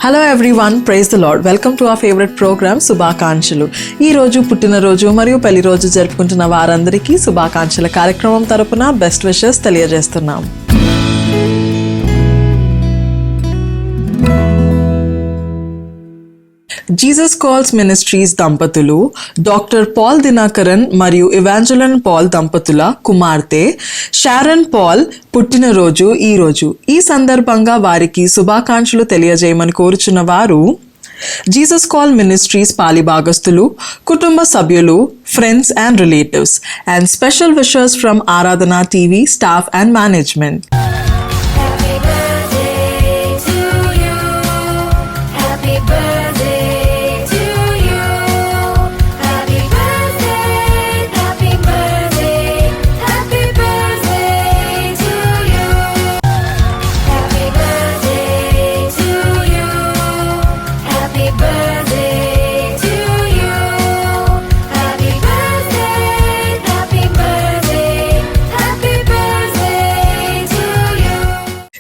Hello everyone, praise the Lord. Welcome to our favourite programme శుభాకాంక్షలు. ఈ రోజు పుట్టినరోజు మరియు పెళ్లి రోజు జరుపుకుంటున్న వారందరికీ శుభాకాంక్షల కార్యక్రమం తరపున బెస్ట్ విషెస్ తెలియజేస్తున్నాం. జీసస్ కాల్స్ మినిస్ట్రీస్ దంపతులు డాక్టర్ పాల్ దినకరన్ మరియు ఇవాంజెలిన్ పాల్ దంపతుల కుమార్తె షారన్ పాల్ పుట్టినరోజు ఈరోజు. ఈ సందర్భంగా వారికి శుభాకాంక్షలు తెలియజేయమని కోరుచున్న వారు జీసస్ కాల్ మినిస్ట్రీస్ పాలిభాగస్తులు, కుటుంబ సభ్యులు, friends and relatives, and special wishes from Aradhana TV staff and management.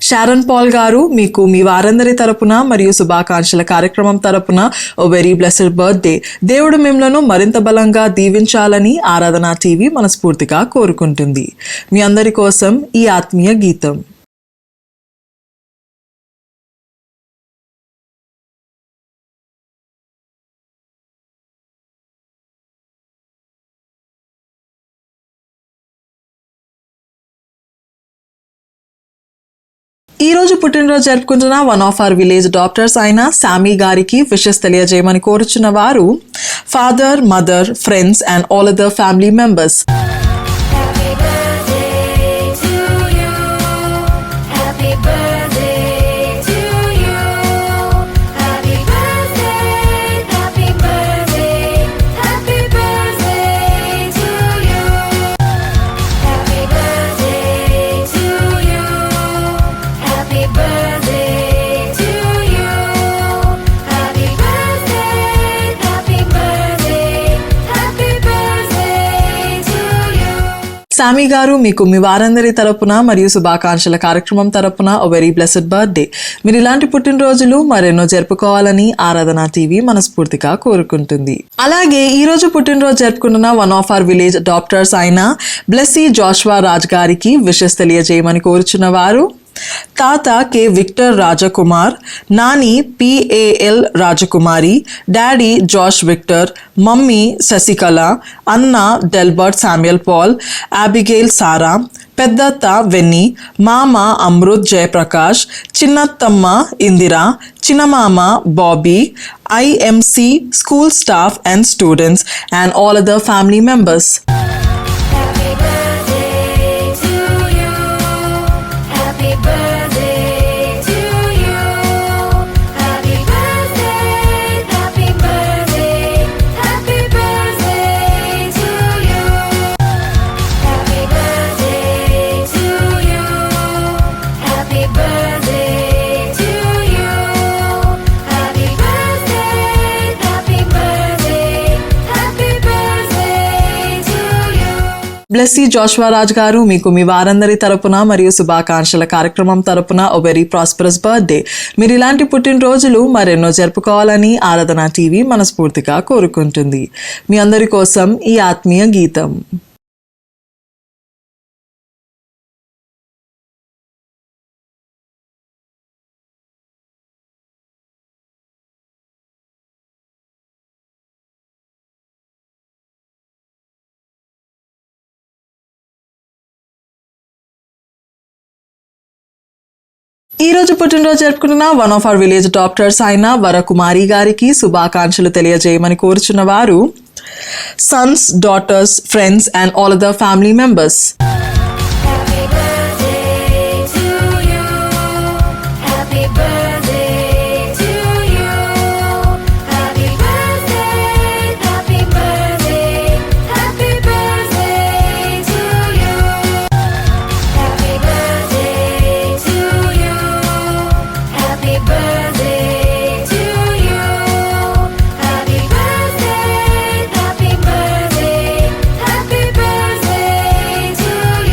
Sharon Paul గారు, మీకు మీ వారందరి తరపున మరియు శుభాకాంక్షల కార్యక్రమం తరపున ఓ వెరీ బ్లెస్డ్ బర్త్డే. దేవుడు మిమ్మలను మరింత బలంగా దీవించాలని ఆరాధన టీవీ మనస్ఫూర్తిగా కోరుకుంటుంది. మీ అందరి కోసం ఈ ఆత్మీయ గీతం. ఈ రోజు పుట్టినరోజు జరుపుకుంటున్న one of our village doctors అయిన శామీ గారికి విషెస్ తెలియజేయమని కోరుచున్న వారు father, mother, friends and all other family members. Shami గారు, మీకు మీ వారందరి తరపున మరియు శుభాకాంక్షల కార్యక్రమం తరపున ఓ వెరీ బ్లెస్డ్ బర్త్డే. మీరు ఇలాంటి పుట్టినరోజులు మరెన్నో జరుపుకోవాలని ఆరాధన టీవీ మనస్ఫూర్తిగా కోరుకుంటుంది. అలాగే ఈ రోజు పుట్టినరోజు జరుపుకుంటున్న one of our village doctors అయిన బ్లెస్సీ జాషువా రాజ్ గారికి విషెస్ తెలియజేయమని కోరుచున్న వారు తాత కె విక్టర్ రాజకుమార్, నాని PAL Rajakumari, daddy Josh Victor, mummy Sasikala, అన్న డెల్బర్ట్ శామ్యుయల్ పాల్, అబిగేల్ సారా, పెద్దత్త వెన్నీ, మామ అమృత్ జయప్రకాష్, చిన్నత్తమ్మ ఇందిరా, చిన్నమామ Bobby, IMC school staff and students and all other family members. Blessy Joshua Raj గారు, మీకు మీ వారందరి తరపున మరియు శుభాకాంక్షల కార్యక్రమం తరపున ఓ వెరీ ప్రాస్పరస్ బర్త్డే. మీరు ఇలాంటి పుట్టినరోజులు మరెన్నో జరుపుకోవాలని ఆరాధన టీవీ మనస్ఫూర్తిగా కోరుకుంటుంది. మీ అందరి కోసం ఈ ఆత్మీయ గీతం. ఈ రోజు పుట్టినరోజు జరుపుకుంటున్న one of our village doctors అయిన వరకుమారి గారికి శుభాకాంక్షలు తెలియజేయమని కోరుచున్న వారు Sons, daughters, friends and all other family members. Happy birthday to you.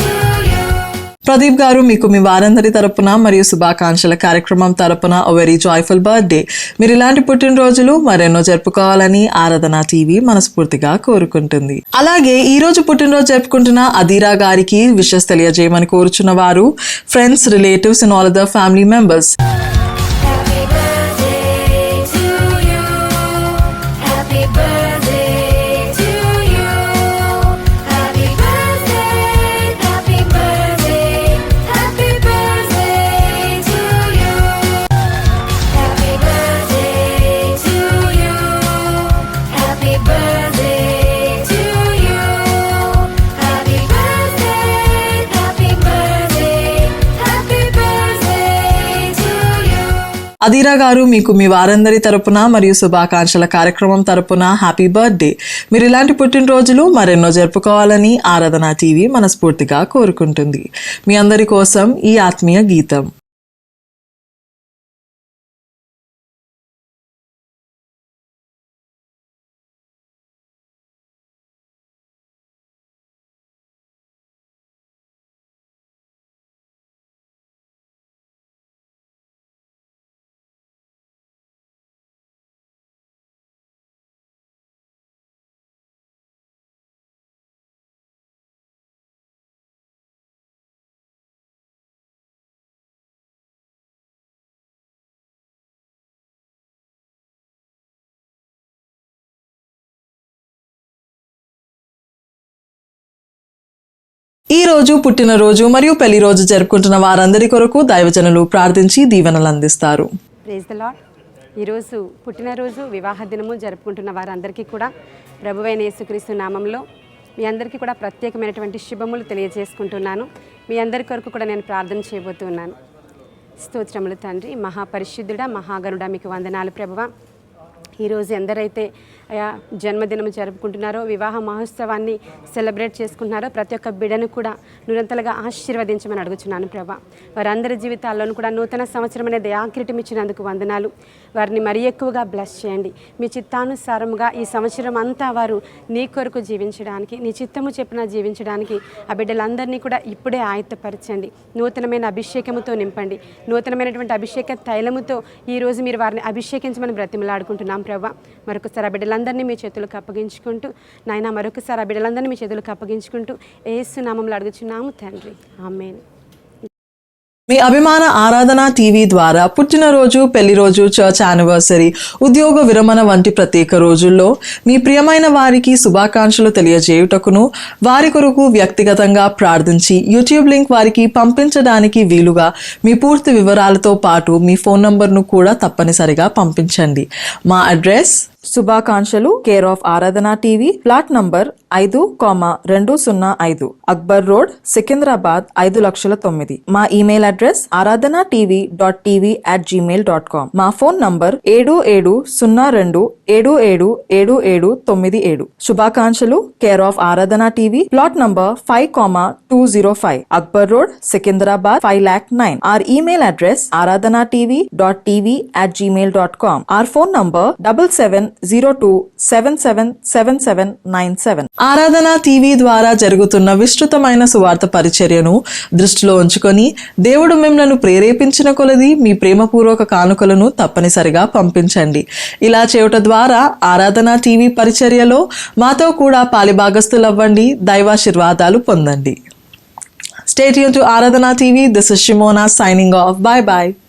to you. Pradeep గారు, మీకు మీ వారందరి తరపున మరియు శుభాకాంక్షల కార్యక్రమం తరపున ఓ వెరీ జాయ్ఫుల్ బర్త్డే. మీరు ఇలాంటి పుట్టినరోజులు మరెన్నో జరుపుకోవాలని ఆరాధన టీవీ మనస్ఫూర్తిగా కోరుకుంటుంది. అలాగే ఈ రోజు పుట్టినరోజు జరుపుకుంటున్న అదీరా గారికి విషెస్ తెలియజేయమని కోరుచున్న వారు friends, relatives and all other family members. Happy birthday to you. Happy birthday to you. Happy birthday, happy birthday, happy birthday to you. Happy birthday to you. Happy birthday to you. Happy birthday, happy birthday, happy birthday అదీరా గారు మీకు మీ వారందరి తరపున మరియు శుభాకాంక్షల కార్యక్రమం తరపున happy birthday. మీరు ఇలాంటి పుట్టినరోజులు మరెన్నో జరుపుకోవాలని ఆరాధన టీవీ మనస్ఫూర్తిగా కోరుకుంటుంది. మీ అందరి కోసం ఈ ఆత్మీయ గీతం. ఈ రోజు పుట్టినరోజు మరియు పెళ్లి రోజు జరుపుకుంటున్న వారందరి కొరకు దైవజనులు ప్రార్థించి దీవెనలు అందిస్తారు. Praise the Lord. ఈరోజు పుట్టినరోజు వివాహ దినము జరుపుకుంటున్న వారందరికీ కూడా ప్రభువైన యేసుక్రీస్తు నామంలో మీ అందరికీ కూడా ప్రత్యేకమైనటువంటి శుభములు తెలియజేసుకుంటున్నాను. మీ అందరి కొరకు కూడా నేను ప్రార్థన చేయబోతున్నాను. స్తోత్రములు తండ్రి, మహాపరిశుద్ధుడా, మహాగణుడా, మీకు వందనాలు ప్రభువా. ఈరోజు ఎందరైతే జన్మదినం జరుపుకుంటున్నారో, వివాహ మహోత్సవాన్ని సెలబ్రేట్ చేసుకుంటున్నారో ప్రతి ఒక్క బిడ్డను కూడా నిరంతరంగా ఆశీర్వదించమని అడుగుచున్నాను ప్రభా. వారందరి జీవితాల్లోనూ కూడా నూతన సంవత్సరం అనేది ఆకిరీటం ఇచ్చినందుకు వందనాలు. వారిని మరీ ఎక్కువగా బ్లెస్ చేయండి. మీ చిత్తానుసారముగా ఈ సంవత్సరం అంతా వారు నీ కొరకు జీవించడానికి, నీ చిత్తము చెప్పిన జీవించడానికి ఆ బిడ్డలందరినీ కూడా ఇప్పుడే ఆయత్తపరచండి. నూతనమైన అభిషేకముతో నింపండి. నూతనమైనటువంటి అభిషేక తైలముతో ఈరోజు మీరు వారిని అభిషేకించమని బ్రతిమలాడుకుంటున్నాం ప్రభా. మరొకసారి ఆ బిడ్డలందరినీ మీ చేతులకు అప్పగించుకుంటూ, నాయన మరొకసారి ఆ బిడ్డలందరినీ మీ చేతులకు అప్పగించుకుంటూ యేసు నామములో అడుగుచున్నాము తండ్రి, ఆమేన్. మీ అభిమాన ఆరాధన టీవీ ద్వారా పుట్టినరోజు, పెళ్లి రోజు, చర్చ్ యానివర్సరీ, ఉద్యోగ విరమణ వంటి ప్రత్యేక రోజుల్లో మీ ప్రియమైన వారికి శుభాకాంక్షలు తెలియజేయుటకును, వారి కొరకు వ్యక్తిగతంగా ప్రార్థించి యూట్యూబ్ లింక్ వారికి పంపించడానికి వీలుగా మీ పూర్తి వివరాలతో పాటు మీ ఫోన్ నంబర్ను కూడా తప్పనిసరిగా పంపించండి. మా అడ్రస్ శుభాకాంక్షలు, కేర్ ఆఫ్ ఆరాధన TV, plot number 5,205, Akbar road, Secunderabad 5,09,000. మా ఇమెయిల్ అడ్రస్ aradhanatv.tv@gmail.com. మా ఫోన్ నంబర్ 7702777797. శుభాకాంక్షలు, కేర్ ఆఫ్ ఆరాధన TV, plot number 5,205, Akbar road, Secunderabad 5,09,000. Our email address aradhanatv.tv@gmail.com. Our phone number 7702777797. ఆరాధన టీవీ ద్వారా జరుగుతున్న విస్తృతమైన సువార్త పరిచర్యను దృష్టిలో ఉంచుకొని దేవుడు మిమ్మల్ని ప్రేరేపించిన కొలది మీ ప్రేమపూర్వక కానుకలను తప్పనిసరిగా పంపించండి. ఇలా చేయటం ద్వారా ఆరాధన టీవీ పరిచర్యలో మాతో కూడా పాలిభాగస్తులవ్వండి, దైవాశీర్వాదాలు పొందండి. Stay tuned to Aradhana TV. This is Shimona signing off. Bye bye.